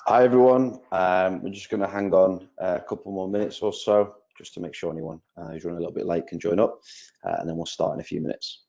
Hi everyone. We're just going to hang on a couple more minutes or so just to make sure anyone who's running a little bit late can join up, and then we'll start in a few minutes.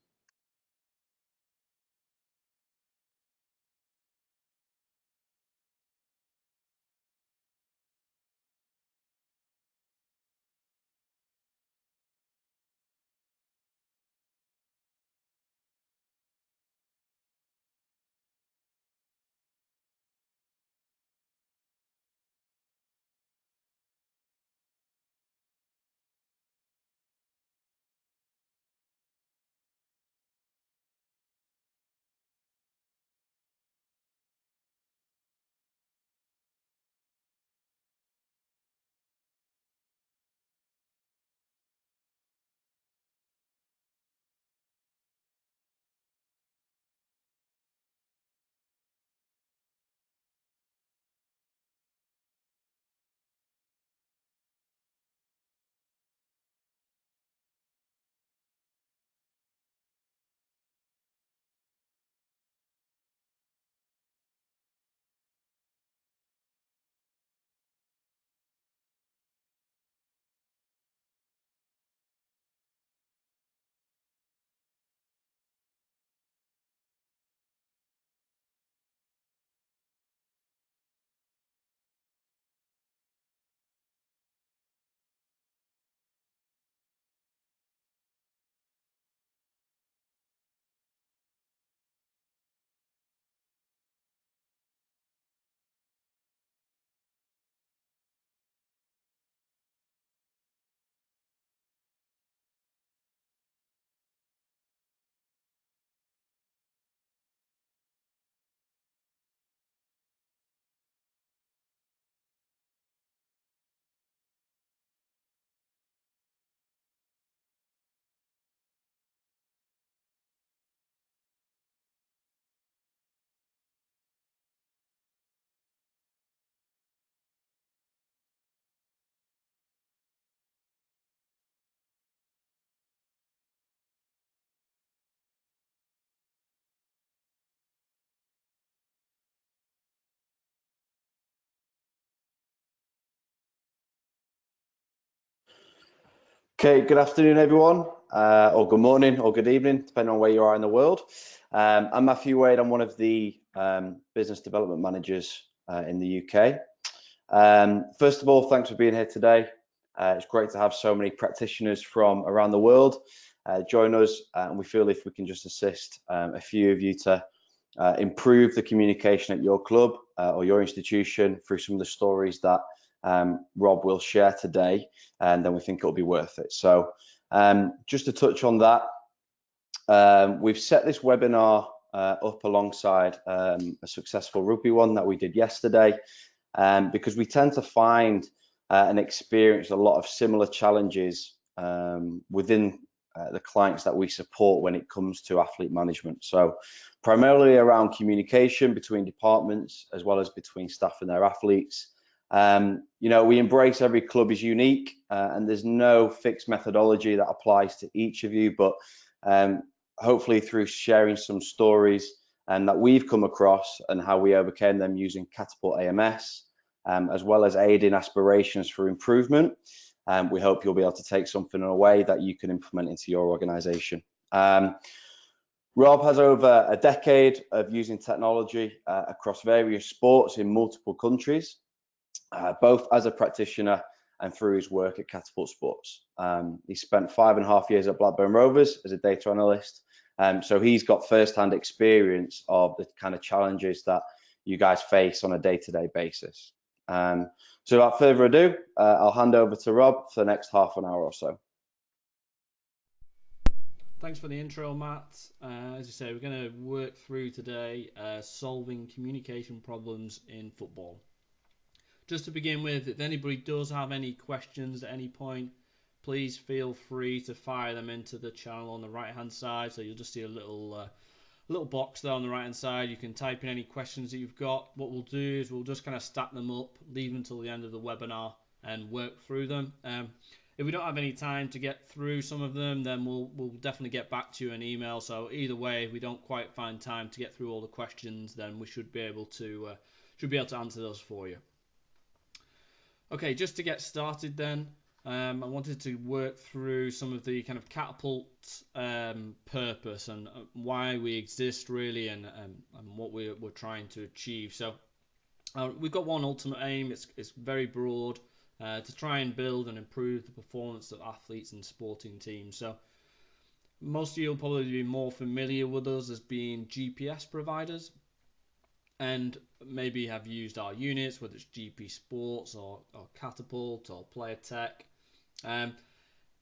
Okay, good afternoon everyone, or good morning or good evening, depending on where you are in the world. I'm Matthew Wade. I'm one of the business development managers in the UK. First of all, thanks for being here today. It's great to have so many practitioners from around the world join us, and we feel if we can just assist a few of you to improve the communication at your club or your institution through some of the stories that Rob will share today, and then we think it'll be worth it. So just to touch on that, we've set this webinar up alongside a successful rugby one that we did yesterday, because we tend to find and experience a lot of similar challenges within the clients that we support when it comes to athlete management. So primarily around communication between departments as well as between staff and their athletes. We embrace every club is unique, and there's no fixed methodology that applies to each of you, but hopefully through sharing some stories and that we've come across and how we overcame them using Catapult AMS, as well as aiding aspirations for improvement, we hope you'll be able to take something away that you can implement into your organization. Rob has over a decade of using technology across various sports in multiple countries, both as a practitioner and through his work at Catapult Sports. He spent 5.5 years at Blackburn Rovers as a data analyst, so he's got first-hand experience of the kind of challenges that you guys face on a day-to-day basis. So without further ado, I'll hand over to Rob for the next half an hour or so. Thanks for the intro, Matt. As you say, we're going to work through today solving communication problems in football. Just to begin with, if anybody does have any questions at any point, please feel free to fire them into the channel on the right hand side. So you'll just see a little box there on the right hand side. You can type in any questions that you've got. What we'll do is we'll just kind of stack them up, leave them until the end of the webinar and work through them. If we don't have any time to get through some of them, then we'll definitely get back to you in email. So either way, if we don't quite find time to get through all the questions, then we should be able to should be able to answer those for you. Okay, just to get started then, I wanted to work through some of the kind of Catapult purpose and why we exist really, and what we're trying to achieve. So we've got one ultimate aim. It's very broad, to try and build and improve the performance of athletes and sporting teams. So most of you will probably be more familiar with us as being GPS providers, and maybe have used our units, whether it's GP Sports or Catapult or Player Tech.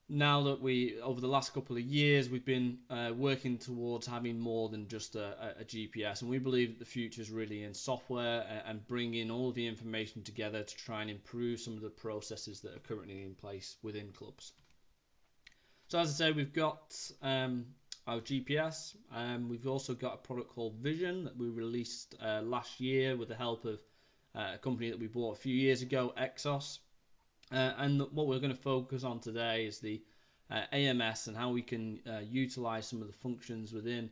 Now that over the last couple of years, we've been working towards having more than just a GPS, and we believe that the future is really in software and bringing all of the information together to try and improve some of the processes that are currently in place within clubs. So as I say, we've got our GPS. We've also got a product called Vision that we released last year with the help of a company that we bought a few years ago, Exos. And what we're going to focus on today is the AMS and how we can utilize some of the functions within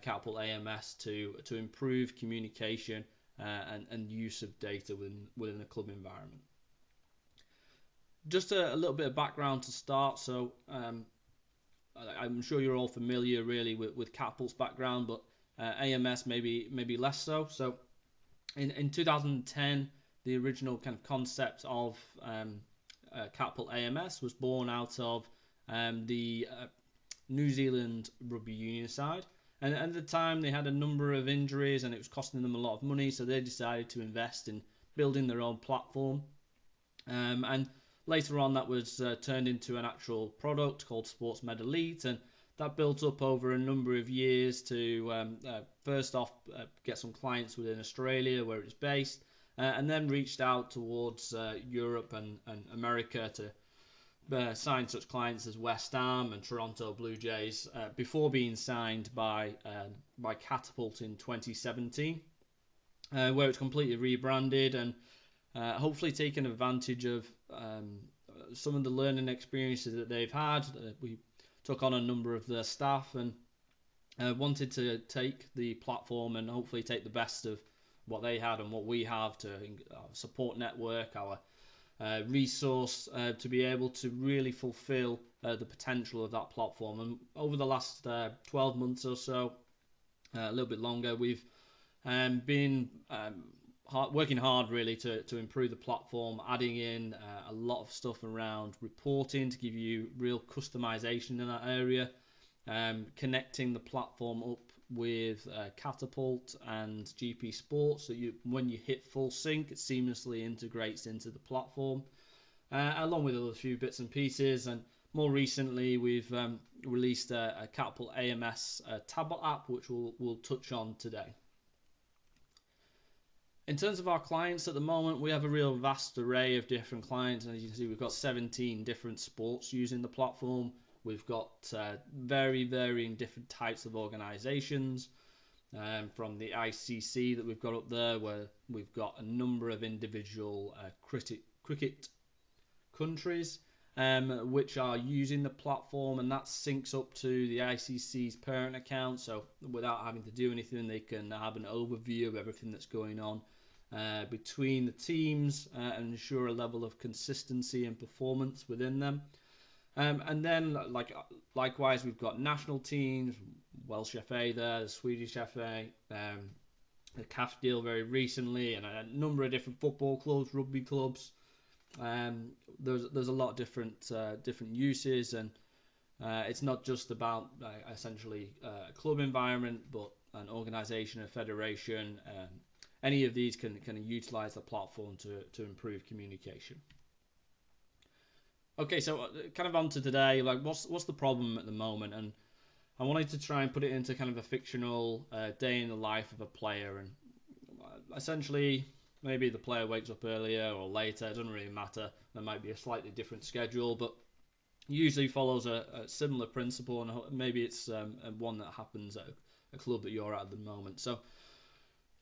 Catapult AMS to improve communication and use of data within a club environment. Just a little bit of background to start. So I'm sure you're all familiar really with Catapult's background, but AMS maybe less so. So in 2010, the original kind of concept of Catapult AMS was born out of the New Zealand rugby union side, and at the time they had a number of injuries and it was costing them a lot of money, so they decided to invest in building their own platform, and later on that was turned into an actual product called SportsMed Elite, and that built up over a number of years to first off get some clients within Australia where it's based, and then reached out towards Europe and America to sign such clients as West Ham and Toronto Blue Jays before being signed by Catapult in 2017, where it's completely rebranded and hopefully taken advantage of some of the learning experiences that they've had. We took on a number of their staff and wanted to take the platform and hopefully take the best of what they had and what we have to support network, our resource to be able to really fulfill the potential of that platform. And over the last 12 months or so, a little bit longer, we've been working hard really to improve the platform, adding in a lot of stuff around reporting to give you real customization in that area, connecting the platform up with Catapult and GP Sports, so when you hit full sync, it seamlessly integrates into the platform, along with other few bits and pieces. And more recently, we've released a Catapult AMS tablet app, which we'll touch on today. In terms of our clients at the moment, we have a real vast array of different clients, and as you can see, we've got 17 different sports using the platform. We've got very varying different types of organisations, from the ICC that we've got up there, where we've got a number of individual cricket countries which are using the platform, and that syncs up to the ICC's parent account, so without having to do anything, they can have an overview of everything that's going on between the teams and ensure a level of consistency and performance within them. And then, likewise, we've got national teams, Welsh FA there, the Swedish FA, the CAF deal very recently, and a number of different football clubs, rugby clubs. There's a lot of different uses, and it's not just about essentially a club environment, but an organisation, a federation. Any of these can utilise the platform to improve communication. Okay, so kind of on to today, what's the problem at the moment? And I wanted to try and put it into kind of a fictional day in the life of a player, and essentially maybe the player wakes up earlier or later, it doesn't really matter. There might be a slightly different schedule, but usually follows a similar principle, and maybe it's one that happens at a club that you're at the moment. So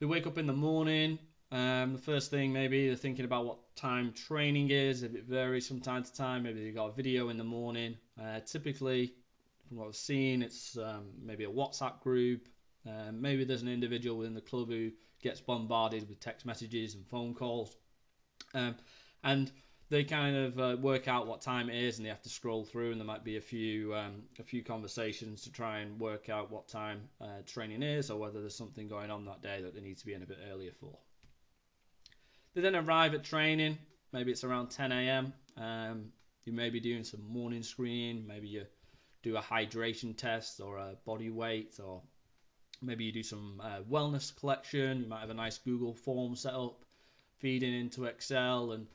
they wake up in the morning. The first thing, maybe they're thinking about what time training is. If it varies from time to time, maybe they've got a video in the morning. Typically, from what I've seen, it's maybe a WhatsApp group, Maybe there's an individual within the club who gets bombarded with text messages and phone calls, and they kind of work out what time it is, and they have to scroll through, and there might be a few conversations to try and work out what time training is, or whether there's something going on that day that they need to be in a bit earlier for. They then arrive at training. Maybe it's around 10 a.m. You may be doing some morning screening. Maybe you do a hydration test or a body weight, or maybe you do some wellness collection. You might have a nice Google form set up, feeding into Excel and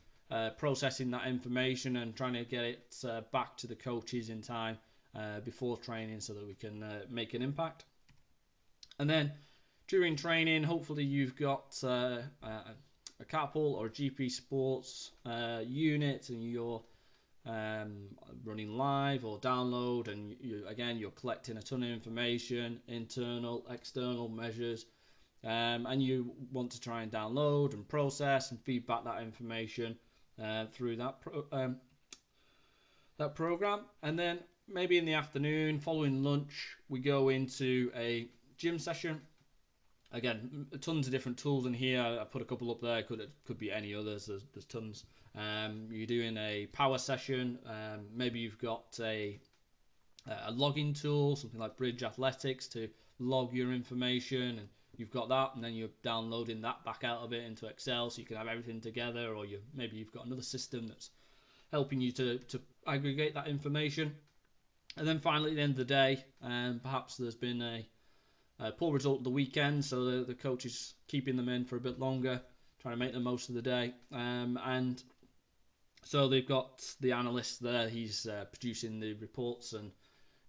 processing that information and trying to get it back to the coaches in time before training so that we can make an impact. And then during training, hopefully you've got a Catapult or a GP Sports unit, and you're running live or download, and you're collecting a ton of information, internal, external measures, and you want to try and download and process and feed back that information through that program. And then maybe in the afternoon, following lunch, we go into a gym session. Again, tons of different tools in here. I put a couple up there. Could be any others. There's tons. You're doing a power session. Maybe you've got a logging tool, something like Bridge Athletics, to log your information, and you've got that, and then you're downloading that back out of it into Excel so you can have everything together, or maybe you've got another system that's helping you to aggregate that information. And then finally, at the end of the day, perhaps there's been a poor result the weekend, so the coach is keeping them in for a bit longer, trying to make the most of the day. And so they've got the analyst there. He's producing the reports, and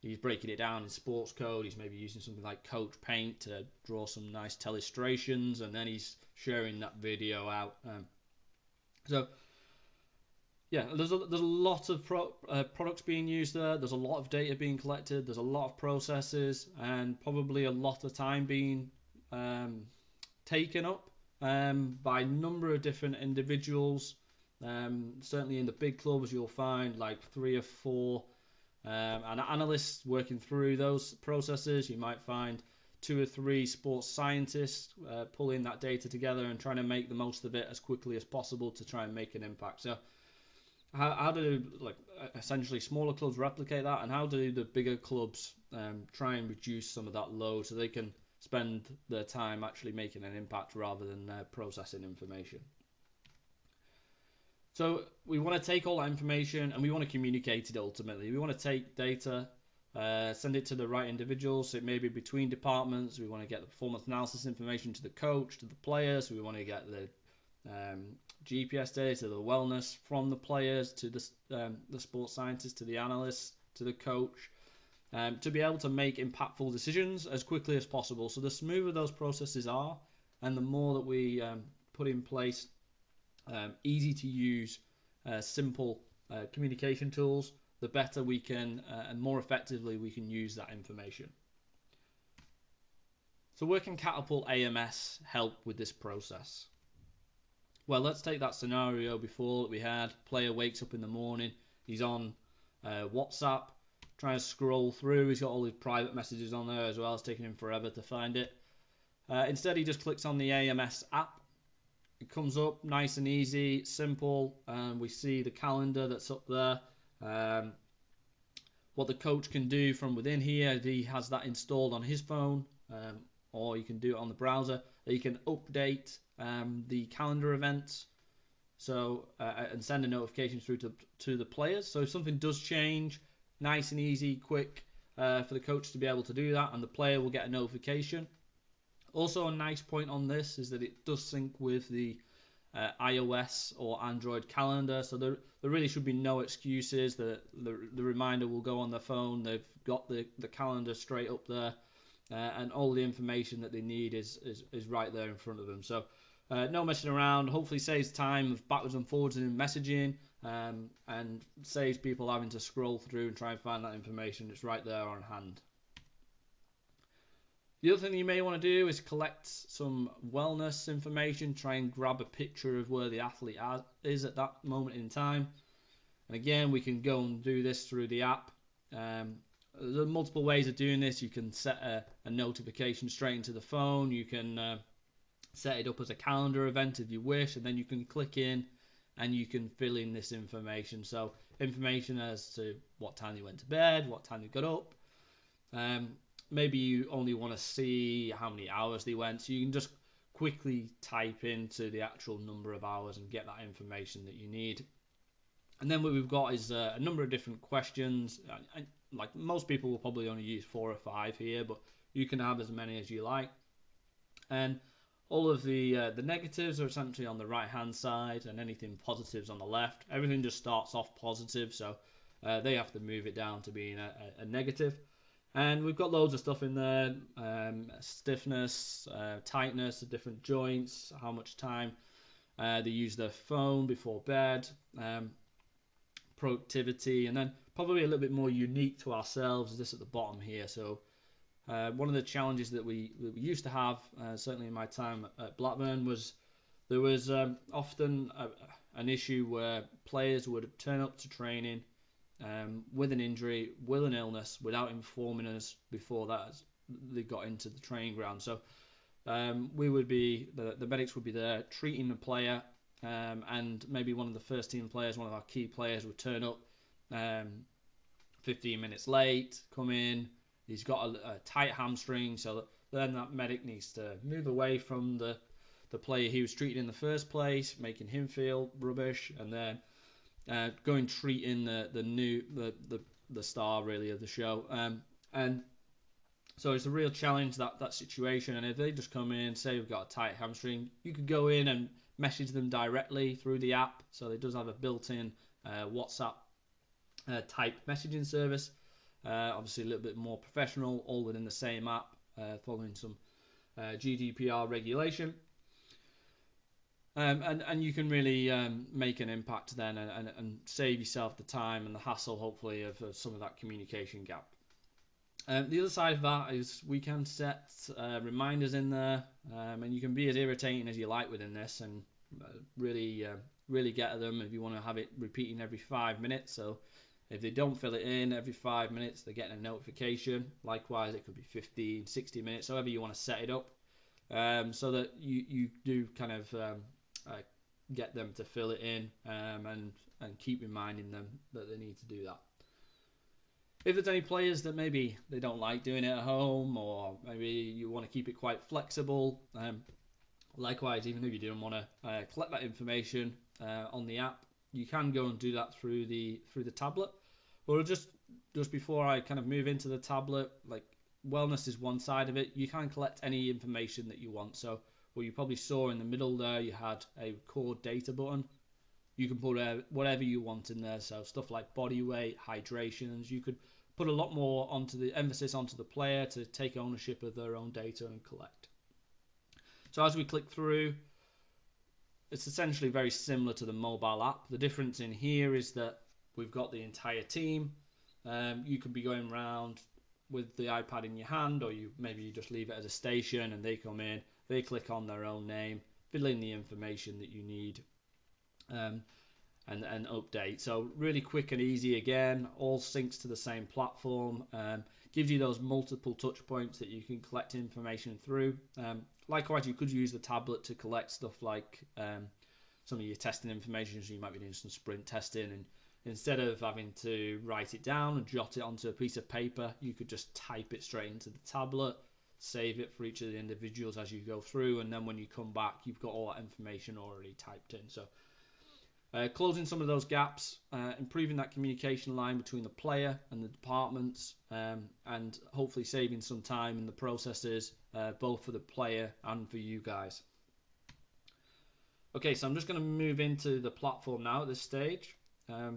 he's breaking it down in sports code. He's maybe using something like Coach Paint to draw some nice illustrations, and then he's sharing that video out. So yeah, there's a lot of products being used there. There's a lot of data being collected. There's a lot of processes, and probably a lot of time being taken up by a number of different individuals. Certainly in the big clubs, you'll find like 3 or 4 and analysts working through those processes. You might find 2 or 3 sports scientists pulling that data together and trying to make the most of it as quickly as possible to try and make an impact. So how do essentially smaller clubs replicate that, and how do the bigger clubs try and reduce some of that load so they can spend their time actually making an impact rather than processing information? So we want to take all that information and we want to communicate it ultimately. We want to take data, send it to the right individuals. So it may be between departments. We want to get the performance analysis information to the coach, to the players. We want to get the GPS data, the wellness from the players to the sports scientist, to the analyst, to the coach, to be able to make impactful decisions as quickly as possible. So the smoother those processes are, and the more that we put in place easy to use, simple communication tools, the better we can and more effectively we can use that information. So where can Catapult AMS help with this process? Well, let's take that scenario before that we had. Player wakes up in the morning, he's on WhatsApp, trying to scroll through. He's got all his private messages on there as well. It's taking him forever to find it. Instead, he just clicks on the AMS app. It comes up nice and easy, simple, and we see the calendar that's up there. What the coach can do from within here, he has that installed on his phone, or you can do it on the browser. You can update the calendar events, so and send a notification through to the players. So if something does change, nice and easy, quick for the coach to be able to do that, and the player will get a notification. Also, a nice point on this is that it does sync with the iOS or Android calendar, so there really should be no excuses. The reminder will go on their phone. They've got the calendar straight up there, and all the information that they need is right there in front of them. So no messing around. Hopefully saves time of backwards and forwards in messaging, and saves people having to scroll through and try and find that information. It's right there on hand. The other thing you may want to do is collect some wellness information, try and grab a picture of where the athlete is at that moment in time. And again, we can go and do this through the app. There are multiple ways of doing this. You can set a notification straight into the phone. You can set it up as a calendar event if you wish, and then you can click in and you can fill in this information. So information as to what time you went to bed, what time you got up. Maybe you only want to see how many hours they went, so you can just quickly type into the actual number of hours and get that information that you need. And then what we've got is a number of different questions. Like most people will probably only use 4 or 5 here, but you can have as many as you like. And all of the negatives are essentially on the right hand side, and anything positives on the left. Everything just starts off positive, so they have to move it down to being a negative. And we've got loads of stuff in there: stiffness, tightness of different joints, how much time they use their phone before bed, productivity, and then probably a little bit more unique to ourselves is this at the bottom here. So one of the challenges that we used to have, certainly in my time at Blackburn, was there was often an issue where players would turn up to training with an injury, with an illness, without informing us before that they got into the training ground. So we would be, the medics would be there treating the player, and maybe one of the first team players, one of our key players, would turn up 15 minutes late, come in, he's got a tight hamstring, so then that medic needs to move away from the player he was treating in the first place, making him feel rubbish, and then going treating the star really of the show. And so it's a real challenge, that situation. And if they just come in, say we've got a tight hamstring, you could go in and message them directly through the app. So it does have a built-in WhatsApp type messaging service. Obviously a little bit more professional, all within the same app, following some GDPR regulation. And you can really make an impact then, and save yourself the time and the hassle, hopefully, of some of that communication gap. The other side of that is we can set reminders in there, and you can be as irritating as you like within this, and really get at them if you want to have it repeating every 5 minutes. So if they don't fill it in every 5 minutes, they're getting a notification. Likewise, it could be 15, 60 minutes, however you want to set it up, so that you do kind of get them to fill it in, and keep reminding them that they need to do that. If there's any players that maybe they don't like doing it at home, or maybe you want to keep it quite flexible, likewise, even if you don't want to collect that information on the app, you can go and do that through the tablet. Or just before I kind of move into the tablet, like wellness is one side of it. You can collect any information that you want. So what you probably saw in the middle there, you had a record data button. You can put whatever you want in there. So stuff like body weight, hydrations. You could put a lot more emphasis onto the player to take ownership of their own data and collect. So as we click through, it's essentially very similar to the mobile app. The difference in here is that we've got the entire team. You could be going around with the iPad in your hand, or maybe you just leave it at a station and they come in, they click on their own name, fill in the information that you need, and update. So really quick and easy again, all syncs to the same platform, gives you those multiple touch points that you can collect information through. Likewise, you could use the tablet to collect stuff like some of your testing information. So you might be doing some sprint testing, and instead of having to write it down and jot it onto a piece of paper, you could just type it straight into the tablet, save it for each of the individuals as you go through, and then when you come back, you've got all that information already typed in. So closing some of those gaps, improving that communication line between the player and the departments, and hopefully saving some time in the processes, both for the player and for you guys. Okay, so I'm just going to move into the platform now at this stage. There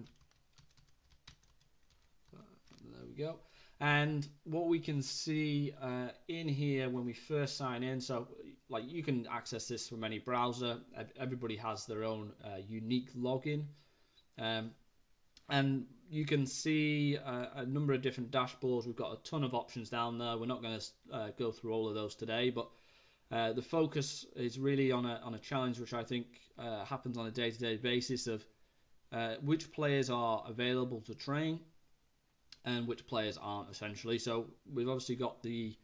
we go. And what we can see in here when we first sign in, so like you can access this from any browser. Everybody has their own unique login, and you can see a number of different dashboards. We've got a ton of options down there. We're not going to go through all of those today, but the focus is really on a challenge which I think happens on a day-to-day basis of which players are available to train, and which players aren't, essentially. So we've obviously got the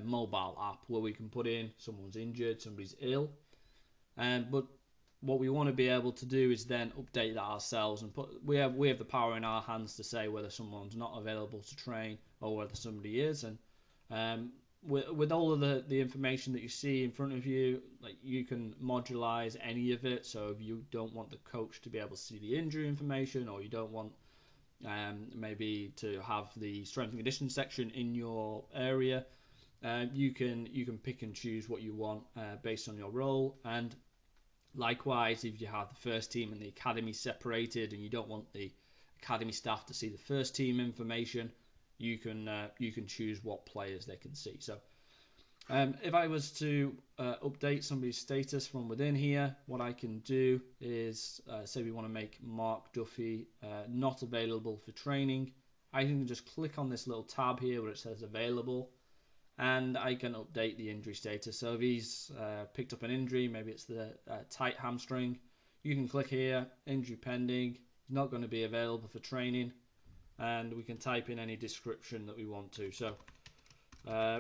mobile app where we can put in someone's injured, somebody's ill, but what we want to be able to do is then update that ourselves, and we have the power in our hands to say whether someone's not available to train or whether somebody is. And with all of the information that you see in front of you, like, you can modularize any of it. So if you don't want the coach to be able to see the injury information, or you don't want maybe to have the strength and conditioning section in your area, you can pick and choose what you want based on your role. And likewise, if you have the first team and the academy separated, and you don't want the academy staff to see the first team information, you can choose what players they can see. So if I was to update somebody's status from within here, what I can do is say we want to make Mark Duffy not available for training. I can just click on this little tab here where it says available, and I can update the injury status. So if he's picked up an injury, maybe it's the tight hamstring, you can click here, injury pending, he's not going to be available for training, and we can type in any description that we want to. So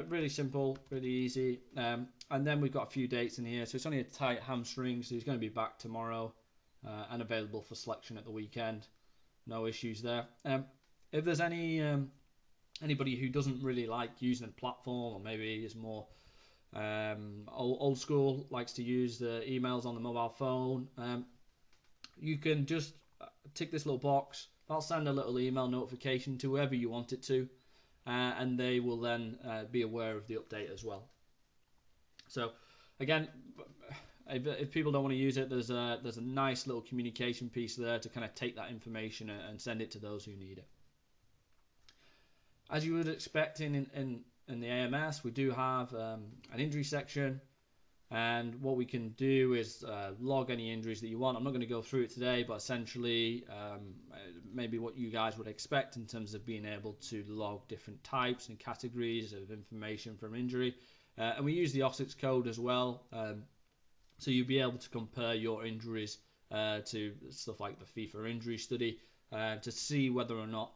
really simple, really easy. And then we've got a few dates in here. So it's only a tight hamstring, so he's going to be back tomorrow and available for selection at the weekend. No issues there. If there's anybody who doesn't really like using the platform, or maybe is more old school, likes to use the emails on the mobile phone, you can just tick this little box. I'll send a little email notification to whoever you want it to, and they will then be aware of the update as well. So again, if people don't want to use it, there's a nice little communication piece there to kind of take that information and send it to those who need it. As you would expect in the AMS, we do have an injury section, and what we can do is log any injuries that you want. I'm not going to go through it today, but essentially maybe what you guys would expect in terms of being able to log different types and categories of information from injury. And we use the OSIX code as well, so you'll be able to compare your injuries to stuff like the FIFA injury study to see whether or not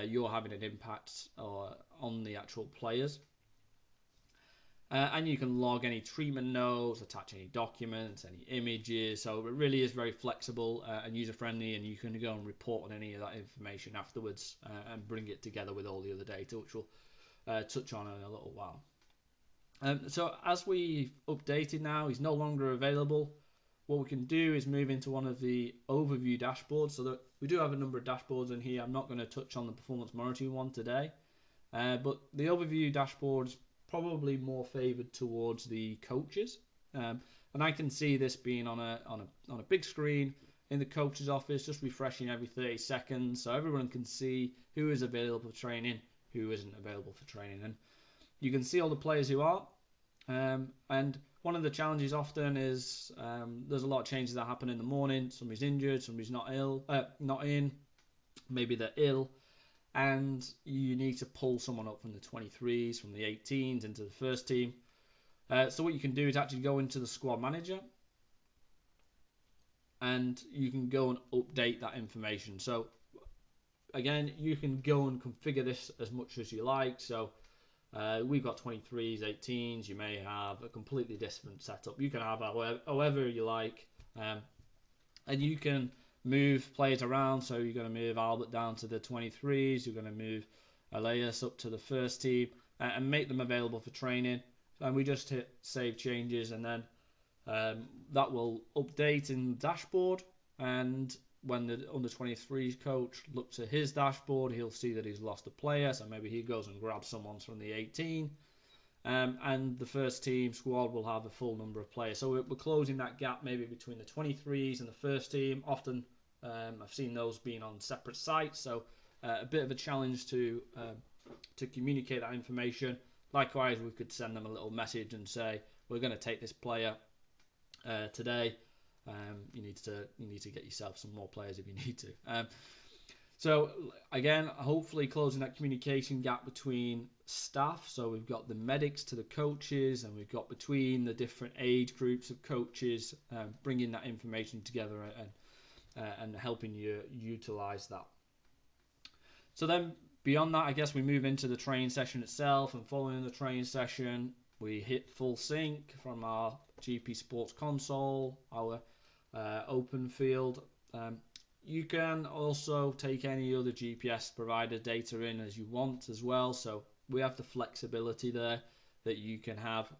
you're having an impact on the actual players. And you can log any treatment notes, attach any documents, any images. So it really is very flexible and user-friendly, and you can go and report on any of that information afterwards and bring it together with all the other data, which we'll touch on in a little while. So as we've updated now, he's no longer available. What we can do is move into one of the overview dashboards. So that we do have a number of dashboards in here. I'm not going to touch on the performance monitoring one today, but the overview dashboard is probably more favored towards the coaches. And I can see this being on a big screen in the coach's office, just refreshing every 30 seconds, so everyone can see who is available for training, who isn't available for training, and you can see all the players who are. And one of the challenges often is there's a lot of changes that happen in the morning. Somebody's injured, somebody's not in, maybe they're ill, and you need to pull someone up from the 23s, from the 18s into the first team. So what you can do is actually go into the squad manager, and you can go and update that information. So again, you can go and configure this as much as you like. So we've got 23s, 18s. You may have a completely different setup. You can have however you like, and you can move players around. So you're going to move Albert down to the 23s. You're going to move Elias up to the first team and make them available for training. And we just hit save changes, and then that will update in the dashboard. And when the under 23s coach looks at his dashboard, he'll see that he's lost a player, so maybe he goes and grabs someone from the 18, and the first team squad will have a full number of players. So we're closing that gap maybe between the 23s and the first team. Often I've seen those being on separate sites, so a bit of a challenge to communicate that information. Likewise, we could send them a little message and say, we're going to take this player today. You need to get yourself some more players if you need to. So again, hopefully closing that communication gap between staff. So we've got the medics to the coaches, and we've got between the different age groups of coaches, bringing that information together and helping you utilize that. So then Beyond that, I guess we move into the training session itself, and following the training session, we hit full sync from our GP Sports console, our open field. You can also take any other GPS provider data in as you want as well, so we have the flexibility there that you can have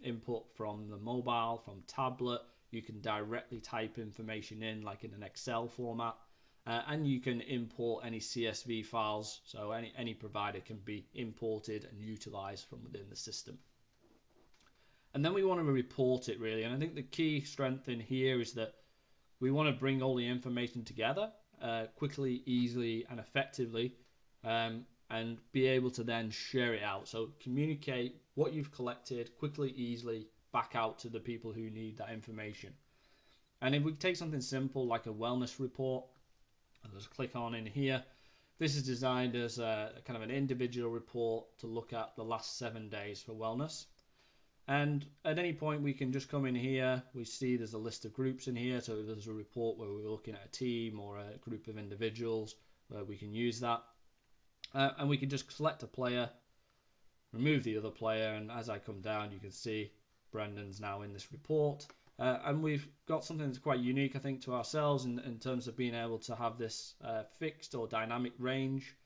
input from the mobile, from tablet. You can directly type information in like in an Excel format. And you can import any CSV files, so any provider can be imported and utilized from within the system. And then we want to report it really, and I think the key strength in here is that we want to bring all the information together quickly, easily, and effectively, and be able to then share it out. So communicate what you've collected quickly, easily, back out to the people who need that information. And if we take something simple like a wellness report, I'll just click on in here. This is designed as a kind of an individual report to look at the last 7 days for wellness. And at any point we can just come in here. We see there's a list of groups in here. So if there's a report where we're looking at a team or a group of individuals, we can use that. And we can just select a player, remove the other player. And as I come down, you can see Brendan's now in this report. And we've got something that's quite unique, I think, to ourselves in terms of being able to have this fixed or dynamic range.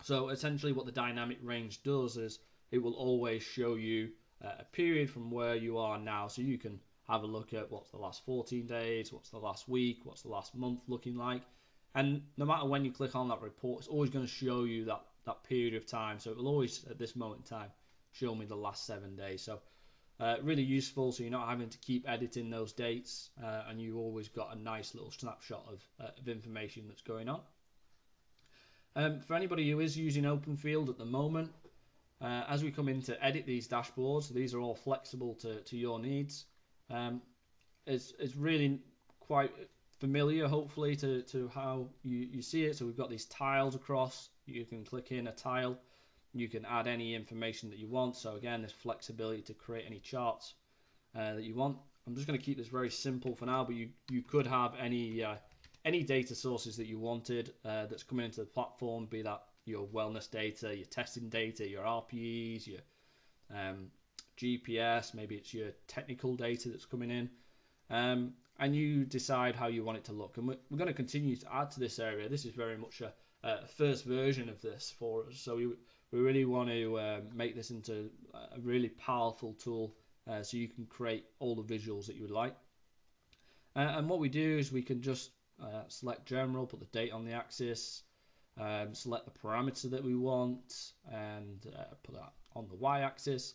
So essentially what the dynamic range does is it will always show you a period from where you are now. So you can have a look at what's the last 14 days, what's the last week, what's the last month looking like. And no matter when you click on that report, it's always going to show you that period of time. So it will always, at this moment in time, show me the last 7 days. So really useful, so you're not having to keep editing those dates, and you've always got a nice little snapshot of information that's going on. For anybody who is using OpenField at the moment, as we come in to edit these dashboards, these are all flexible to your needs. It's really quite familiar, hopefully, to how you see it. So we've got these tiles across. You can click in a tile. You can add any information that you want. So again, there's flexibility to create any charts that you want. I'm just going to keep this very simple for now, but you could have any data sources that you wanted that's coming into the platform, be that your wellness data, your testing data, your RPEs, your GPS, maybe it's your technical data that's coming in, and you decide how you want it to look. And we're going to continue to add to this area. This is very much a first version of this for us, so we really want to make this into a really powerful tool so you can create all the visuals that you would like. And what we do is we can just select general, put the date on the axis, select the parameter that we want, and put that on the y-axis.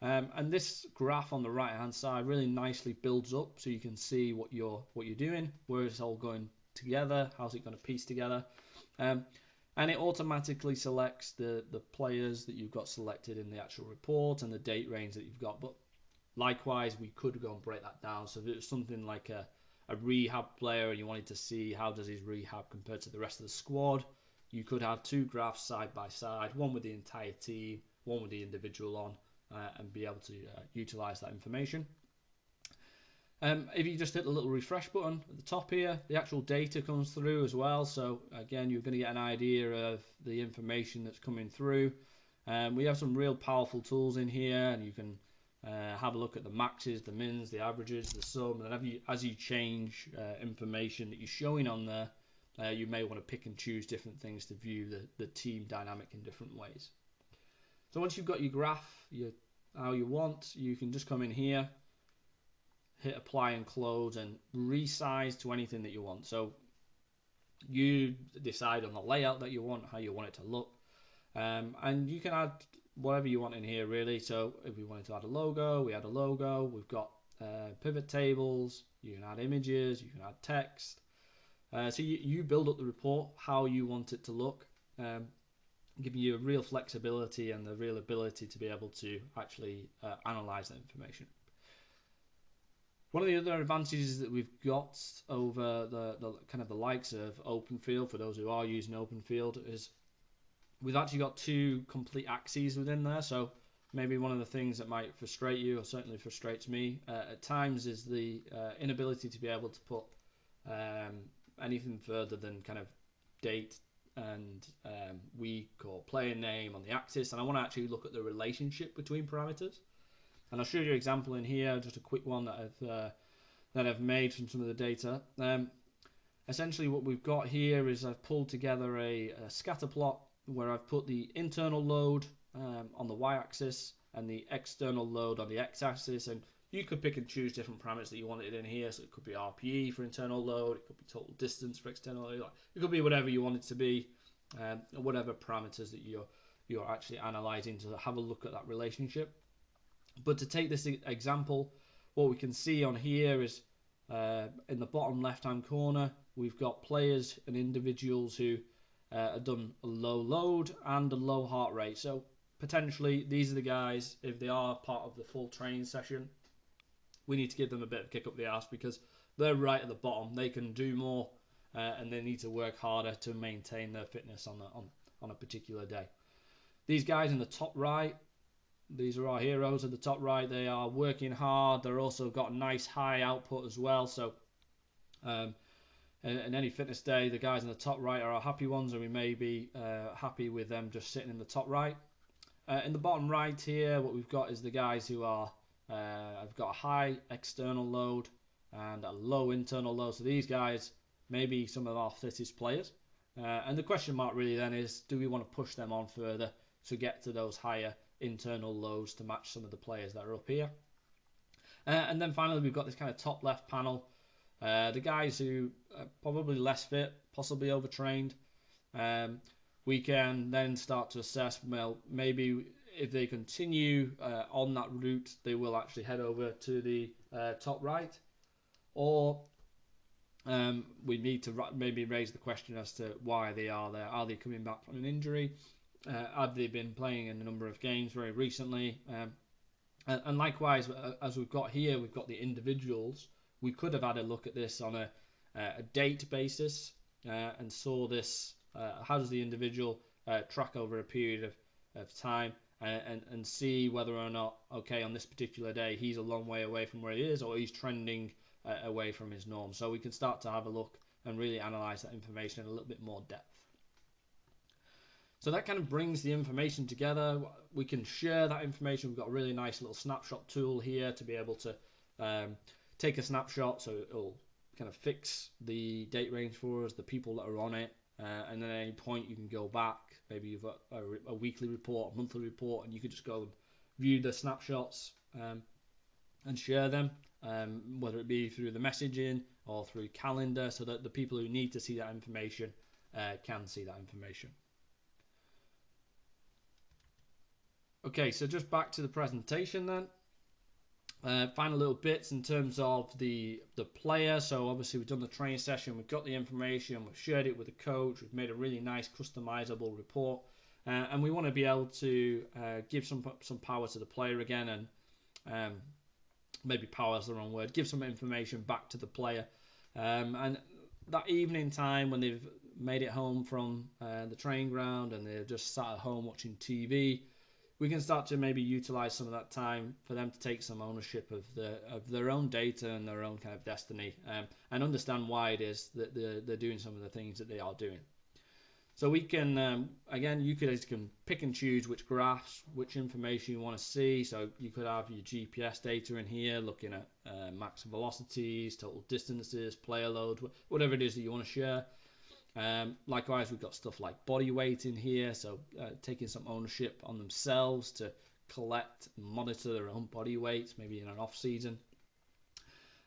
And this graph on the right hand side really nicely builds up so you can see what you're doing, where it's all going together, how's it going to piece together. And it automatically selects the players that you've got selected in the actual report and the date range that you've got. But likewise, we could go and break that down. So if it was something like a rehab player and you wanted to see how does his rehab compare to the rest of the squad, you could have two graphs side by side, one with the entire team, one with the individual on, and be able to utilize that information. If you just hit the little refresh button at the top here, the actual data comes through as well. So again, you're going to get an idea of the information that's coming through. We have some real powerful tools in here, and you can have a look at the maxes, the mins, the averages, the sum, and as you change information that you're showing on there, you may want to pick and choose different things to view the team dynamic in different ways. So once you've got your graph, how you want, you can just come in here, hit apply and close, and resize to anything that you want. So you decide on the layout that you want, how you want it to look, and you can add whatever you want in here really. So if we wanted to add a logo, we add a logo. We've got pivot tables, you can add images, you can add text. So you build up the report how you want it to look, giving you a real flexibility and the real ability to be able to actually analyze that information. One of the other advantages that we've got over the kind of the likes of OpenField, for those who are using OpenField, is we've actually got two complete axes within there. So maybe one of the things that might frustrate you, or certainly frustrates me at times, is the inability to be able to put anything further than kind of date and week or player name on the axis, and I want to actually look at the relationship between parameters. And I'll show you an example in here, just a quick one that I've made from some of the data. Essentially what we've got here is I've pulled together a scatter plot where I've put the internal load on the y-axis and the external load on the x-axis, and you could pick and choose different parameters that you wanted in here. So it could be RPE for internal load, it could be total distance for external load, it could be whatever you want it to be, whatever parameters that you're actually analyzing to have a look at that relationship. But to take this example, what we can see on here is in the bottom left-hand corner, we've got players and individuals who have done a low load and a low heart rate. So potentially these are the guys, if they are part of the full training session, we need to give them a bit of a kick up the arse because they're right at the bottom. They can do more and they need to work harder to maintain their fitness on a particular day. These guys in the top right, these are our heroes at the top right. They are working hard. They're also got nice high output as well. So in any fitness day, the guys in the top right are our happy ones, and we may be happy with them just sitting in the top right. In the bottom right here, what we've got is the guys who are have got a high external load and a low internal load. So these guys may be some of our fittest players. And the question mark really then is, do we want to push them on further to get to those higher internal lows to match some of the players that are up here? And then finally, we've got this kind of top left panel. The guys who are probably less fit, possibly overtrained. We can then start to assess, well, maybe if they continue on that route, they will actually head over to the top right. Or we need to maybe raise the question as to why they are there. Are they coming back from an injury? Have they been playing in a number of games very recently? And likewise, as we've got here, we've got the individuals. We could have had a look at this on a date basis and saw this, how does the individual track over a period of time, and see whether or not, okay, on this particular day, he's a long way away from where he is, or he's trending away from his norm. So we can start to have a look and really analyze that information in a little bit more depth. So that kind of brings the information together. We can share that information. We've got a really nice little snapshot tool here to be able to take a snapshot, so it'll kind of fix the date range for us, the people that are on it, and then at any point you can go back. Maybe you've got a weekly report, a monthly report, and you could just go and view the snapshots and share them, whether it be through the messaging or through calendar, so that the people who need to see that information can see that information. Okay, so just back to the presentation then. Final little bits in terms of the player. So obviously we've done the training session, we've got the information, we've shared it with the coach, we've made a really nice customizable report, and we want to be able to give some power to the player again, and maybe power is the wrong word, give some information back to the player. And that evening time when they've made it home from the training ground and they're just sat at home watching TV, we can start to maybe utilize some of that time for them to take some ownership of their own data and their own kind of destiny, and understand why it is that they're doing some of the things that they are doing. So we can, again, you can pick and choose which graphs, which information you want to see. So you could have your GPS data in here, looking at max velocities, total distances, player load, whatever it is that you want to share. Likewise, we've got stuff like body weight in here, so taking some ownership on themselves to collect and monitor their own body weights, maybe in an off season.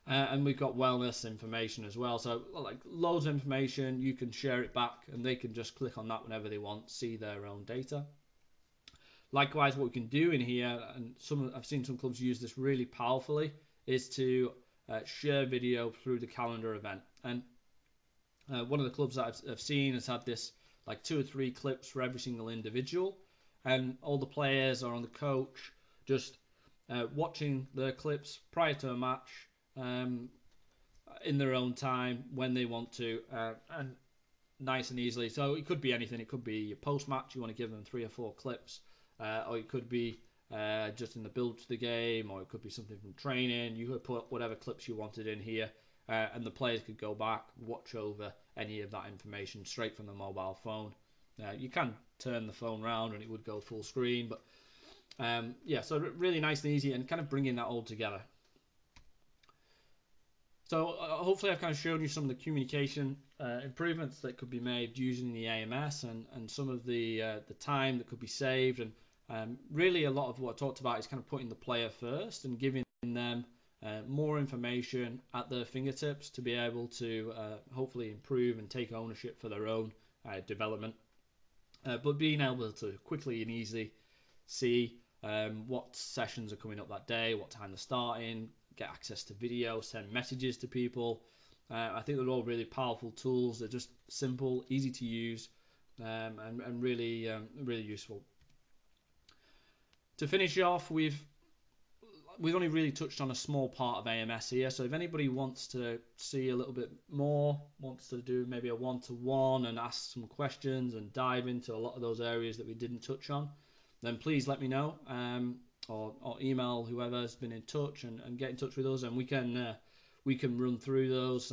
And we've got wellness information as well, so like loads of information. You can share it back and they can just click on that whenever they want, see their own data. Likewise, what we can do in here, and I've seen some clubs use this really powerfully, is to share video through the calendar event. And one of the clubs that I've seen has had this like 2 or 3 clips for every single individual, and all the players are on the coach just watching the clips prior to a match, in their own time when they want to, and nice and easily. So it could be anything. It could be your post-match, you want to give them 3 or 4 clips, or it could be just in the build to the game, or it could be something from training. You could put whatever clips you wanted in here, and the players could go back, watch over any of that information straight from the mobile phone. You can turn the phone around and it would go full screen, but yeah, so really nice and easy, and kind of bringing that all together. So hopefully I've kind of shown you some of the communication improvements that could be made using the AMS, and some of the time that could be saved. And really a lot of what I talked about is kind of putting the player first and giving them more information at their fingertips to be able to hopefully improve and take ownership for their own development. But being able to quickly and easily see what sessions are coming up that day, what time they're starting, get access to video, send messages to people. I think they're all really powerful tools. They're just simple, easy to use, and really, really useful. To finish off, we've only really touched on a small part of AMS here. So if anybody wants to see a little bit more, wants to do maybe a one-to-one and ask some questions and dive into a lot of those areas that we didn't touch on, then please let me know. Or email whoever's been in touch and get in touch with us, and we can run through those.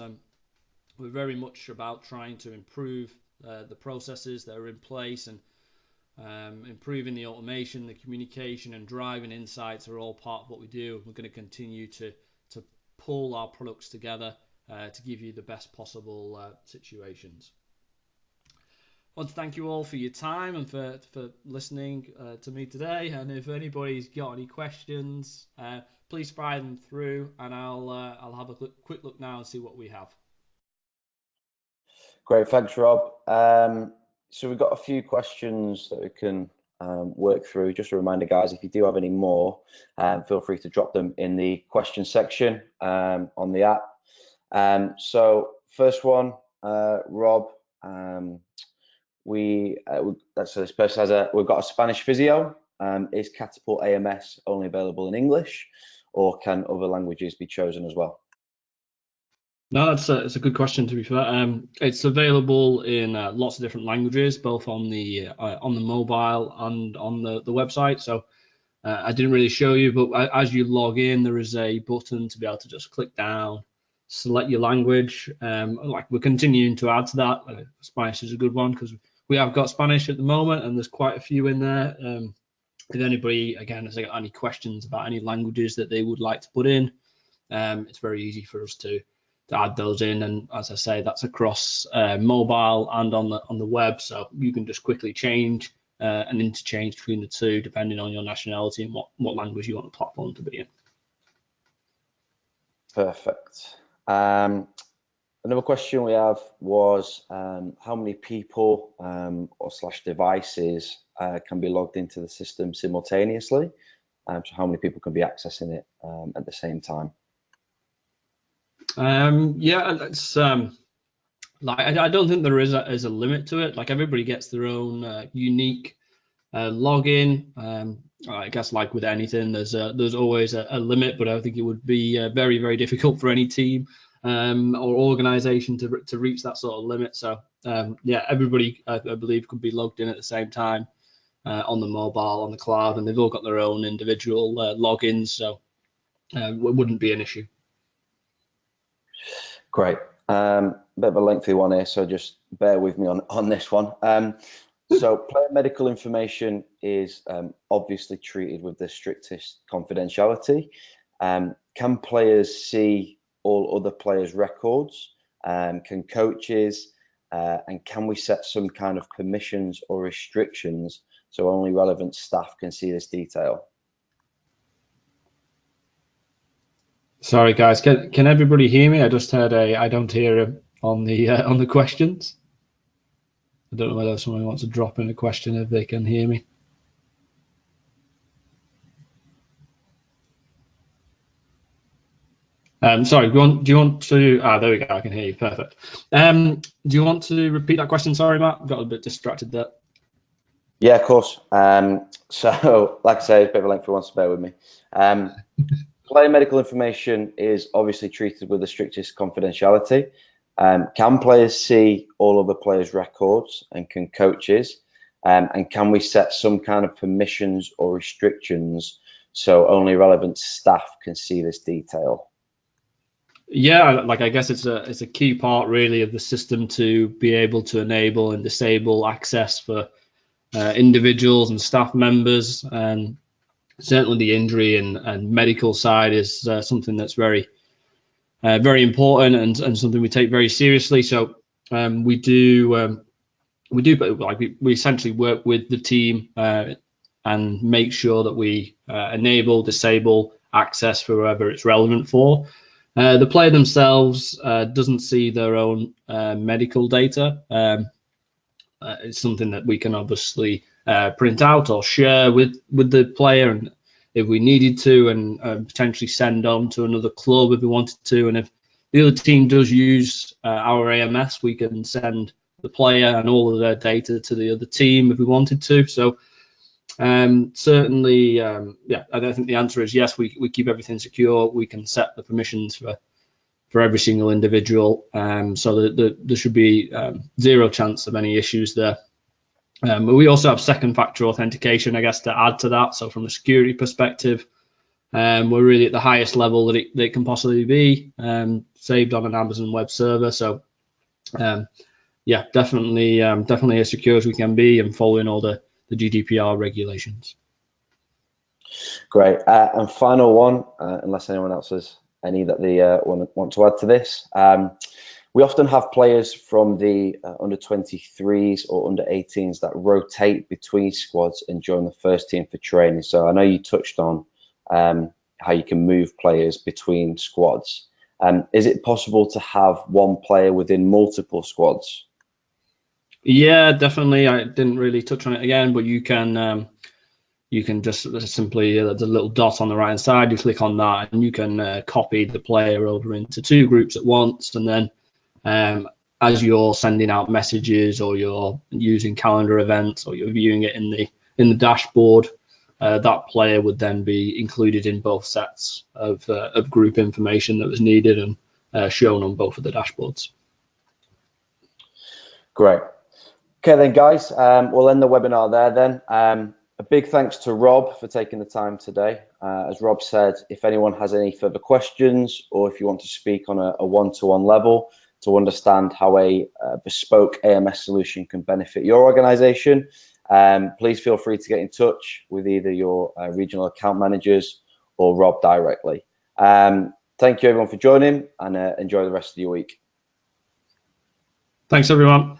We're very much about trying to improve the processes that are in place, and improving the automation, the communication, and driving insights are all part of what we do. We're going to continue to pull our products together to give you the best possible situations. I want to thank you all for your time and for listening to me today. And if anybody's got any questions, please fire them through, and I'll have a quick look now and see what we have. Great, thanks, Rob. So we've got a few questions that we can work through. Just a reminder, guys, if you do have any more, feel free to drop them in the question section on the app. So first one, Rob. So this person has we've got a Spanish physio. Is Catapult AMS only available in English, or can other languages be chosen as well? No, it's a good question, to be fair. It's available in lots of different languages, both on the mobile and on the website. So I didn't really show you, but as you log in, there is a button to be able to just click down, select your language. Like we're continuing to add to that. Spanish is a good one because we have got Spanish at the moment, and there's quite a few in there. If anybody, again, has got any questions about any languages that they would like to put in, it's very easy for us to add those in. And as I say, that's across mobile and on the web, so you can just quickly change and interchange between the two depending on your nationality and what language you want the platform to be in. Perfect. Another question we have was how many people or devices can be logged into the system simultaneously? So how many people can be accessing it at the same time? Yeah, it's like I don't think there is a limit to it. Like everybody gets their own unique login. I guess like with anything, there's always a limit, but I think it would be very, very difficult for any team or organization to reach that sort of limit. So yeah, everybody I believe could be logged in at the same time on the mobile, on the cloud, and they've all got their own individual logins, so it wouldn't be an issue. Great. Bit of a lengthy one here, so just bear with me on this one. So player medical information is obviously treated with the strictest confidentiality. Can players see all other players' records? Can coaches, and can we set some kind of permissions or restrictions so only relevant staff can see this detail? Sorry guys, can everybody hear me? I just heard I don't hear him on the questions. I don't know whether someone wants to drop in a question if they can hear me. Sorry, do you want to? There we go. I can hear you. Perfect. Do you want to repeat that question? Sorry, Matt. Got a bit distracted there. Yeah, of course. So, like I say, it's a bit of a lengthy one, so bear with me. Player medical information is obviously treated with the strictest confidentiality. Can players see all of the players' records, and can coaches? And can we set some kind of permissions or restrictions so only relevant staff can see this detail? Yeah, like I guess it's a key part really of the system to be able to enable and disable access for individuals and staff members. And certainly the injury and medical side is something that's very important and something we take very seriously. So we do like we essentially work with the team and make sure that we enable, disable access for whoever it's relevant for. The player themselves doesn't see their own medical data. It's something that we can obviously print out or share with the player, and if we needed to, and potentially send on to another club if we wanted to. And if the other team does use our AMS, we can send the player and all of their data to the other team if we wanted to. So certainly, yeah, I don't think the answer is yes. We keep everything secure. We can set the permissions for every single individual, so that there should be zero chance of any issues there. But we also have second factor authentication, I guess, to add to that. So from a security perspective, we're really at the highest level that it can possibly be, saved on an Amazon web server. So yeah, definitely as secure as we can be and following all the GDPR regulations. Great. And final one, unless anyone else has any that they want to add to this. We often have players from the under 23s or under 18s that rotate between squads and join the first team for training. So I know you touched on how you can move players between squads. Is it possible to have one player within multiple squads? Yeah, definitely. I didn't really touch on it again, but you can just simply, there's a little dot on the right hand side, you click on that and you can copy the player over into two groups at once. And then as you're sending out messages or you're using calendar events or you're viewing it in the dashboard, that player would then be included in both sets of group information that was needed and shown on both of the dashboards. Great. Okay then, guys, we'll end the webinar there then. A big thanks to Rob for taking the time today. As Rob said, if anyone has any further questions or if you want to speak on a one-to-one level to understand how a bespoke AMS solution can benefit your organization, please feel free to get in touch with either your regional account managers or Rob directly. Thank you everyone for joining, and enjoy the rest of your week. Thanks everyone.